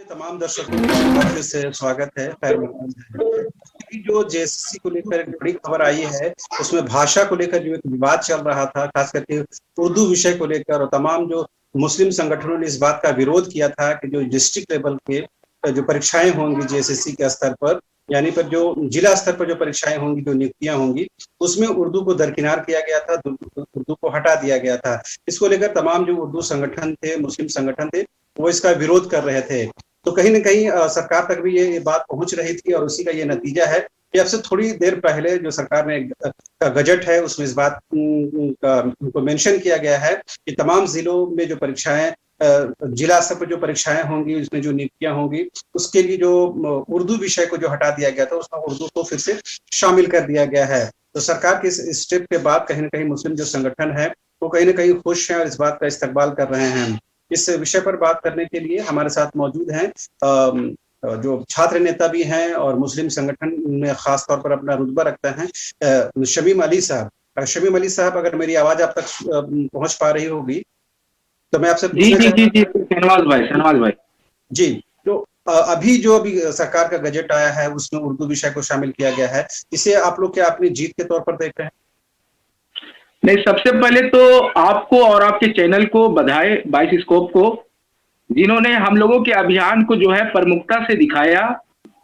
तमाम दर्शकों का एक बार फिर से स्वागत है खैर मकदम। जो जेएसएससी को लेकर एक बड़ी खबर आई है, उसमें भाषा को लेकर जो एक विवाद चल रहा था, खास करके उर्दू विषय को लेकर, और तमाम जो मुस्लिम संगठनों ने इस बात का विरोध किया था कि जो डिस्ट्रिक्ट लेवल के जो परीक्षाएं होंगी जेएसएससी के स्तर पर, यानी पर जो जिला स्तर पर जो परीक्षाएं होंगी, जो नियुक्तियां होंगी, उसमें उर्दू को दरकिनार किया गया था, उर्दू को हटा दिया गया था। इसको लेकर तमाम जो उर्दू संगठन थे, मुस्लिम संगठन थे, वो इसका विरोध कर रहे थे। तो कहीं न कहीं सरकार तक भी ये बात पहुंच रही थी, और उसी का ये नतीजा है कि अब से थोड़ी देर पहले जो सरकार ने का गजट है, उसमें इस बात को मेंशन किया गया है कि तमाम जिलों में जो परीक्षाएं, जिला स्तर पर जो परीक्षाएं होंगी, उसमें जो नियुक्तियां होंगी, उसके लिए जो उर्दू विषय को जो हटा दिया गया था, उसमें उर्दू को फिर से शामिल कर दिया गया है। तो सरकार के इस स्टेप के बाद कहीं न कहीं मुस्लिम जो संगठन है, वो कहीं न कहीं खुश हैं और इस बात का इस्तकबाल कर रहे हैं। इस विषय पर बात करने के लिए हमारे साथ मौजूद हैं जो छात्र नेता भी हैं और मुस्लिम संगठन में खास तौर पर अपना रुतबा रखते हैं, शमीम अली साहब। शमीम अली साहब, अगर मेरी आवाज आप तक पहुंच पा रही होगी तो मैं आपसे जी जी जी जी शहनवाज भाई जी। तो अभी सरकार का गजट आया है, उसमें उर्दू विषय को शामिल किया गया है, इसे आप लोग क्या अपनी जीत के तौर पर देख रहे हैं? नहीं, सबसे पहले तो आपको और आपके चैनल को बधाई, 22 स्कोप को, जिन्होंने हम लोगों के अभियान को जो है प्रमुखता से दिखाया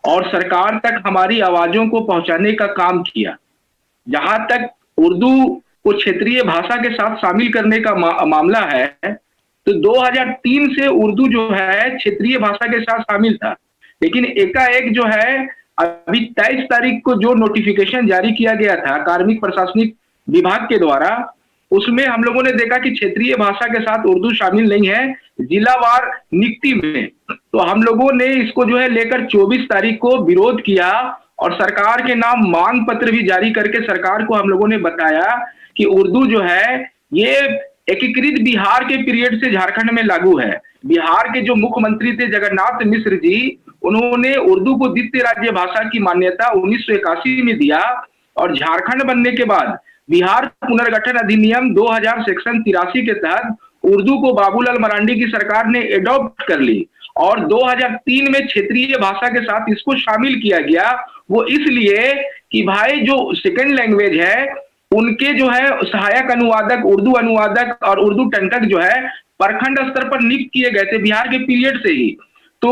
और सरकार तक हमारी आवाजों को पहुंचाने का काम किया। जहां तक उर्दू को क्षेत्रीय भाषा के साथ शामिल करने का मामला है, तो 2003 से उर्दू जो है क्षेत्रीय भाषा के साथ शामिल था, लेकिन एकाएक जो है अभी 23 तारीख को जो नोटिफिकेशन जारी किया गया था कार्मिक प्रशासनिक विभाग के द्वारा, उसमें हम लोगों ने देखा कि क्षेत्रीय भाषा के साथ उर्दू शामिल नहीं है जिलावार नियुक्ति में। तो हम लोगों ने इसको जो है लेकर 24 तारीख को विरोध किया और सरकार के नाम मांग पत्र भी जारी करके सरकार को हम लोगों ने बताया कि उर्दू जो है ये एकीकृत बिहार के पीरियड से झारखंड में लागू है। बिहार के जो मुख्यमंत्री थे जगन्नाथ मिश्र जी, उन्होंने उर्दू को द्वितीय राज्य भाषा की मान्यता 1981 में दिया और झारखंड बनने के बाद बिहार पुनर्गठन अधिनियम 2000 सेक्शन 83 के तहत उर्दू को बाबूलाल मरांडी की सरकार ने एडॉप्ट कर ली और 2003 में क्षेत्रीय भाषा के साथ इसको शामिल किया गया। वो इसलिए कि भाई जो सेकंड लैंग्वेज है, उनके जो है सहायक अनुवादक, उर्दू अनुवादक और उर्दू टंटक जो है प्रखंड स्तर पर नियुक्त किए गए थे बिहार के पीरियड से ही। तो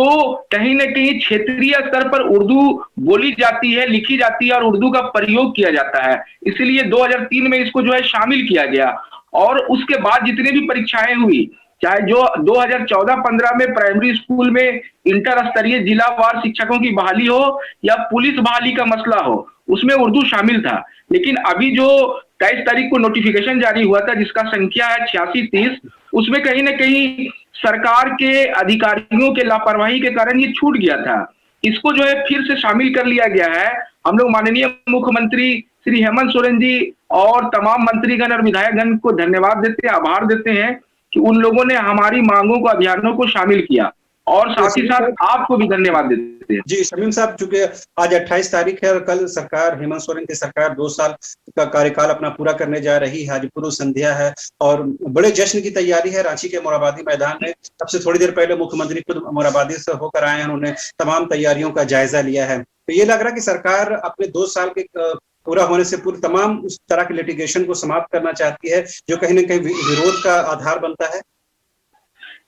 कहीं ना कहीं क्षेत्रीय स्तर पर उर्दू बोली जाती है, लिखी जाती है और उर्दू का प्रयोग किया जाता है, इसलिए 2003 में इसको जो है शामिल किया गया। और उसके बाद जितनी भी परीक्षाएं हुई, चाहे जो 2014-15 में प्राइमरी स्कूल में इंटर स्तरीय जिलावार शिक्षकों की बहाली हो या पुलिस बहाली का मसला हो, उसमें उर्दू शामिल था। लेकिन अभी जो 23 तारीख को नोटिफिकेशन जारी हुआ था जिसका संख्या है 8630, उसमें कहीं ना कहीं सरकार के अधिकारियों के लापरवाही के कारण ये छूट गया था। इसको जो है फिर से शामिल कर लिया गया है। हम लोग माननीय मुख्यमंत्री श्री हेमंत सोरेन जी और तमाम मंत्रीगण और विधायकगण को धन्यवाद देते हैं, आभार देते हैं कि उन लोगों ने हमारी मांगों को, अभियानों को शामिल किया, और साथ ही साथ आपको भी धन्यवाद देते हैं। जी शमीम साहब, चूंकि आज 28 तारीख है और कल सरकार, हेमंत सोरेन की सरकार 2 साल का कार्यकाल अपना पूरा करने जा रही है, आज पूर्व संध्या है और बड़े जश्न की तैयारी है रांची के मोरहाबादी मैदान में। सबसे थोड़ी देर पहले मुख्यमंत्री खुद मोरहाबादी से होकर आए हैं, उन्होंने तमाम तैयारियों का जायजा लिया है। तो ये लग रहा है कि सरकार अपने 2 साल के पूरा होने से पूर्व तमाम उस तरह के लिटिगेशन को समाप्त करना चाहती है जो कहीं ना कहीं विरोध का आधार बनता है।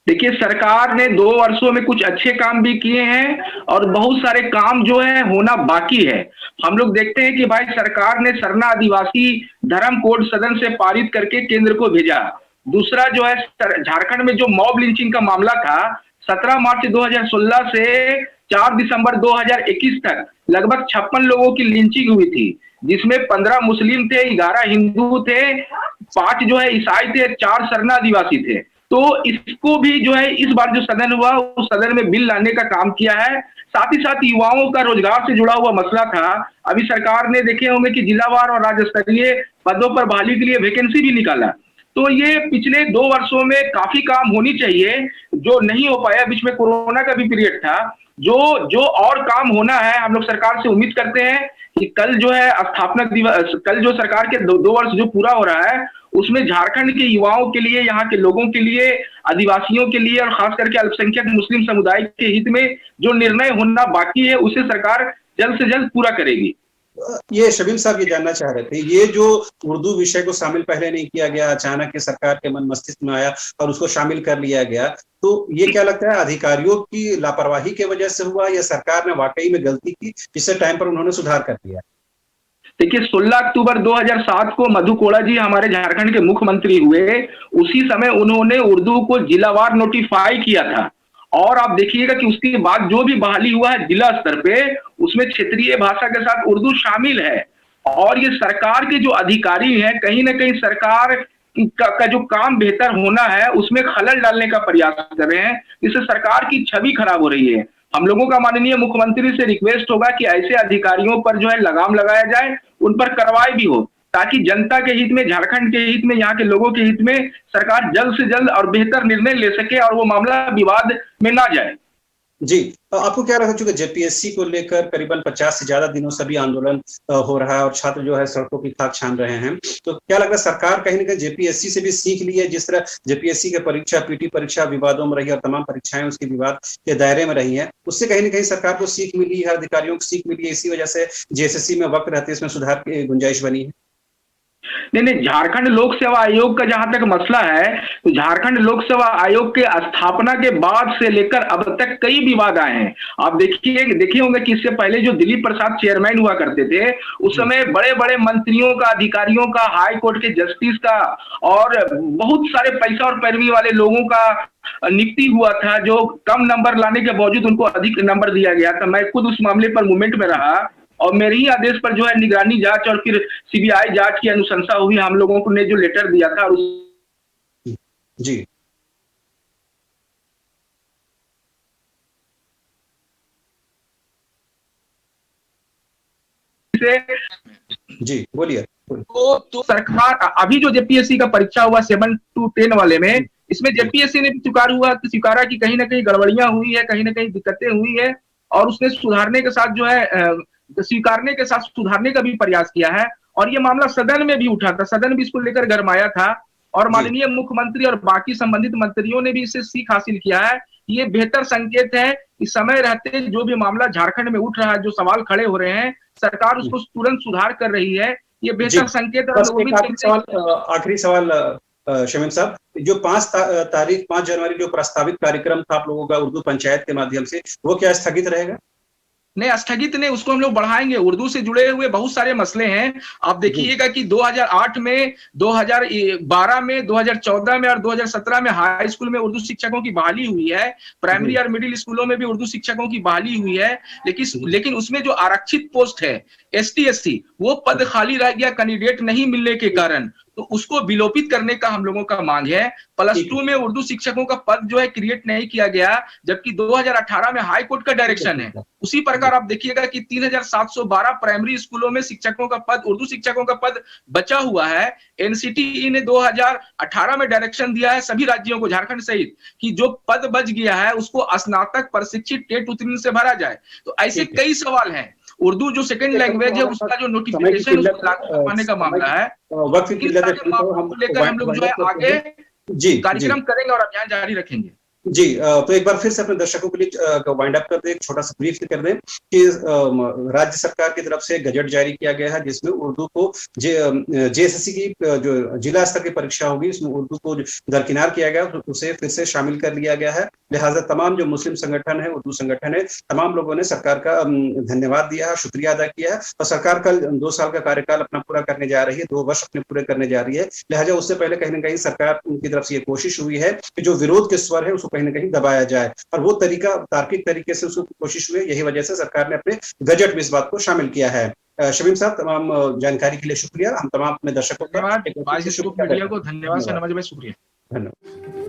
देखिए, सरकार ने 2 वर्षों में कुछ अच्छे काम भी किए हैं और बहुत सारे काम जो है होना बाकी है। हम लोग देखते हैं कि भाई सरकार ने सरना आदिवासी धर्म कोड सदन से पारित करके केंद्र को भेजा। दूसरा जो है झारखंड में जो मॉब लिंचिंग का मामला था, 17 मार्च 2016 से 4 दिसंबर 2021 तक लगभग 56 लोगों की लिंचिंग हुई थी, जिसमें 15 मुस्लिम थे, 11 हिंदू थे, 5 जो है ईसाई थे, 4 सरना आदिवासी थे। तो इसको भी जो है इस बार जो सदन हुआ उस सदन में बिल लाने का काम किया है। साथ ही साथ युवाओं का रोजगार से जुड़ा हुआ मसला था, अभी सरकार ने देखे होंगे कि जिलावार और राज्य स्तरीय पदों पर बहाली के लिए वैकेंसी भी निकाला। तो ये पिछले 2 वर्षों में काफी काम होनी चाहिए जो नहीं हो पाया। बीच में कोरोना का भी पीरियड था। जो और काम होना है, हम लोग सरकार से उम्मीद करते हैं कि कल जो है स्थापना दिवस, कल जो सरकार के 2 वर्ष जो पूरा हो रहा है उसमें झारखंड के युवाओं के लिए, यहाँ के लोगों के लिए, आदिवासियों के लिए और खास करके अल्पसंख्यक मुस्लिम समुदाय के हित में जो निर्णय होना बाकी है उसे सरकार जल्द से जल्द पूरा करेगी। ये शबीम साहब ये जानना चाह रहे थे, ये जो उर्दू विषय को शामिल पहले नहीं किया गया, अचानक के सरकार के मन मस्तिष्क में आया और उसको शामिल कर लिया गया, तो ये क्या लगता है अधिकारियों की लापरवाही की वजह से हुआ या सरकार ने वाकई में गलती की जिससे टाइम पर उन्होंने सुधार कर दिया? देखिए 16 अक्टूबर 2007 को मधु कोड़ा जी हमारे झारखंड के मुख्यमंत्री हुए, उसी समय उन्होंने उर्दू को जिलावार नोटिफाई किया था। और आप देखिएगा कि उसके बाद जो भी बहाली हुआ है जिला स्तर पे, उसमें क्षेत्रीय भाषा के साथ उर्दू शामिल है। और ये सरकार के जो अधिकारी हैं, कहीं ना कहीं सरकार का जो काम बेहतर होना है उसमें खलल डालने का प्रयास कर रहे हैं, इससे सरकार की छवि खराब हो रही है। हम लोगों का माननीय मुख्यमंत्री से रिक्वेस्ट होगा कि ऐसे अधिकारियों पर जो है लगाम लगाया जाए, उन पर कार्रवाई भी हो, ताकि जनता के हित में, झारखंड के हित में, यहाँ के लोगों के हित में सरकार जल्द से जल्द और बेहतर निर्णय ले सके और वो मामला विवाद में ना जाए। जी, आपको क्या लगता है, चूंकि जेपीएससी को लेकर करीबन 50 से ज्यादा दिनों से भी आंदोलन हो रहा है और छात्र जो है सड़कों की खाक छान रहे हैं, तो क्या लगता है सरकार कहीं ना कहीं जेपीएससी से भी सीख ली है? जिस तरह जेपीएससी की परीक्षा, पीटी परीक्षा विवादों में रही और तमाम परीक्षाएं उसके विवाद के दायरे में रही हैं, उससे कहीं ना कहीं सरकार को सीख मिली है, अधिकारियों को सीख मिली है, इसी वजह से जेएसएससी में वक्त रहते इसमें सुधार की गुंजाइश बनी है? नहीं, झारखंड लोक सेवा आयोग का जहां तक मसला है, तो झारखंड लोक सेवा आयोग के स्थापना के बाद से लेकर अब तक कई विवाद आए हैं। आप देखे होंगे कि इससे पहले जो दिलीप प्रसाद चेयरमैन हुआ करते थे, उस समय बड़े बड़े मंत्रियों का, अधिकारियों का, हाई कोर्ट के जस्टिस का और बहुत सारे पैसा और पैरवी वाले लोगों का नियुक्ति हुआ था, जो कम नंबर लाने के बावजूद उनको अधिक नंबर दिया गया था। मैं खुद उस मामले पर मूवमेंट में रहा और मेरे ही आदेश पर जो है निगरानी जांच और फिर सीबीआई जांच की अनुशंसा हुई। हम लोगों को ने जो लेटर दिया था जी जी बोलिए। तो सरकार अभी जो जेपीएससी का परीक्षा हुआ 7 to 10 वाले में, इसमें जेपीएससी ने भी स्वीकारा कि कहीं ना कहीं गड़बड़ियां हुई है, कहीं ना कहीं दिक्कतें हुई है और उसने सुधारने के साथ जो है स्वीकारने के साथ सुधारने का भी प्रयास किया है। और ये मामला सदन में भी उठा था, सदन भी इसको लेकर गरमाया था और माननीय मुख्यमंत्री और बाकी संबंधित मंत्रियों ने भी इससे सीख हासिल किया है। ये बेहतर संकेत है कि समय रहते जो भी मामला झारखंड में उठ रहा है, जो सवाल खड़े हो रहे हैं, सरकार उसको तुरंत सुधार कर रही है। ये बेहतर संकेत है। आखिरी सवाल शमीम साहब, जो 5 जनवरी जो प्रस्तावित कार्यक्रम था आप लोगों का उर्दू पंचायत के माध्यम से, वो क्या स्थगित रहेगा? नहीं, स्थगित नहीं, उसको हम लोग बढ़ाएंगे। उर्दू से जुड़े हुए बहुत सारे मसले हैं। आप देखिएगा कि 2008 में, 2012 में, 2014 में और 2017 में हाई स्कूल में उर्दू शिक्षकों की बहाली हुई है। प्राइमरी और मिडिल स्कूलों में भी उर्दू शिक्षकों की बहाली हुई है। लेकिन उसमें जो आरक्षित पोस्ट है एसटी एससी, वो पद खाली रह गया कैंडिडेट नहीं मिलने के कारण, तो उसको विलोपित करने का हम लोगों का मांग है। +2 में उर्दू शिक्षकों का पद जो है क्रिएट नहीं किया गया, जबकि 2018 में हाई कोर्ट का डायरेक्शन है। उसी प्रकार आप देखिएगा कि 3712 प्राइमरी स्कूलों में शिक्षकों का पद, उर्दू शिक्षकों का पद बचा हुआ है। एनसीटीई ने 2018 में डायरेक्शन दिया है सभी राज्यों को, झारखंड सहित, कि जो पद बच गया है उसको स्नातक प्रशिक्षित टेट उत्तीर्ण से भरा जाए। तो ऐसे कई सवाल हैं। उर्दू जो सेकंड लैंग्वेज है उसका जो नोटिफिकेशन उसको लागू करवाने का मामला है, हम लेकर हम लोग जो है आगे कार्यक्रम करेंगे और अभियान जारी रखेंगे। जी, तो एक बार फिर से अपने दर्शकों के लिए वाइंड अप कर दें, एक छोटा सा ब्रीफ कर दें कि राज्य सरकार की तरफ से गजट जारी किया गया है जिसमें उर्दू को जेएसएससी की जो जिला स्तर की परीक्षा होगी उसमें उर्दू को दरकिनार किया गया, उसे फिर से शामिल कर लिया गया है। लिहाजा तमाम जो मुस्लिम संगठन है, उर्दू संगठन है, तमाम लोगों ने सरकार का धन्यवाद दिया है, शुक्रिया अदा किया है। और सरकार कल 2 साल का कार्यकाल अपना पूरा करने जा रही है, 2 वर्ष अपने पूरे करने जा रही है। लिहाजा उससे पहले कहीं ना कहीं सरकार की तरफ से ये कोशिश हुई है कि जो विरोध के स्वर है उसको कहीं ना कहीं दबाया जाए, और वो तरीका तार्किक तरीके से उसको कोशिश हुई। यही वजह से सरकार ने अपने गजट में इस बात को शामिल किया है। शमीम साहब, तमाम जानकारी के लिए शुक्रिया। हम तमाम अपने दर्शकों का धन्यवाद। शुक्रिया। धन्यवाद।